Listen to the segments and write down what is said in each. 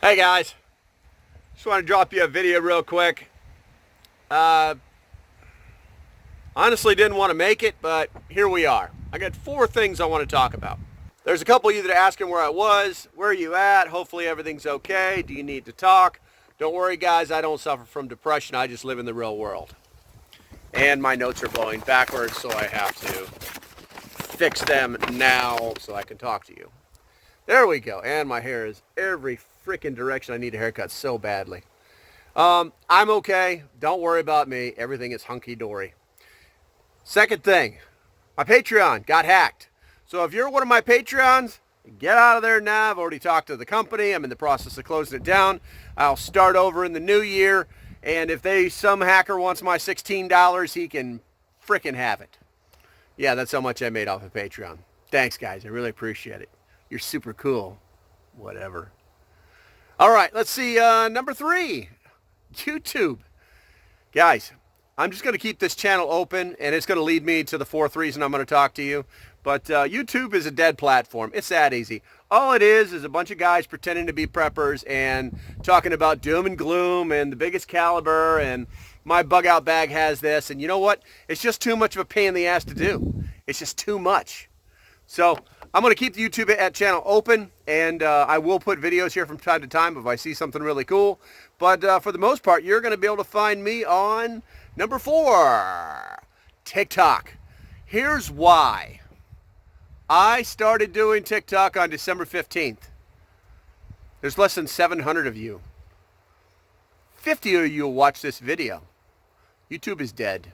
Hey guys, just want to drop you a video real quick. Honestly didn't want to make it, but here we are. I got 4 things I want to talk about. There's a couple of you that are asking where I was, where are you at, hopefully everything's okay, do you need to talk? Don't worry guys, I don't suffer from depression, I just live in the real world. And my notes are blowing backwards, so I have to fix them now so I can talk to you. There we go. And my hair is every freaking direction. I need a haircut so badly. I'm okay. Don't worry about me. Everything is hunky-dory. Second thing, my Patreon got hacked. So if you're one of my Patreons, get out of there now. I've already talked to the company. I'm in the process of closing it down. I'll start over in the new year. And if some hacker wants my $16, he can frickin' have it. Yeah, that's how much I made off of Patreon. Thanks, guys. I really appreciate it. You're super cool. Whatever. All right, let's see. Number 3, YouTube. Guys, I'm just going to keep this channel open, and it's going to lead me to the 4th reason I'm going to talk to you. But YouTube is a dead platform. It's that easy. All it is a bunch of guys pretending to be preppers and talking about doom and gloom and the biggest caliber and my bug out bag has this. And you know what? It's just too much of a pain in the ass to do. It's just too much. So I'm going to keep the YouTube channel open, and I will put videos here from time to time if I see something really cool. But for the most part, you're going to be able to find me on number 4, TikTok. Here's why. I started doing TikTok on December 15th. There's less than 700 of you. 50 of you will watch this video. YouTube is dead.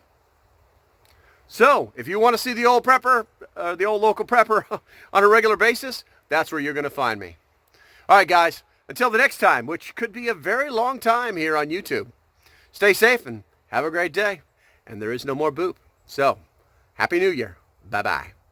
So, if you want to see the old prepper, the old local prepper on a regular basis, that's where you're going to find me. All right, guys. Until the next time, which could be a very long time here on YouTube. Stay safe and have a great day. And there is no more boop. So, Happy New Year. Bye-bye.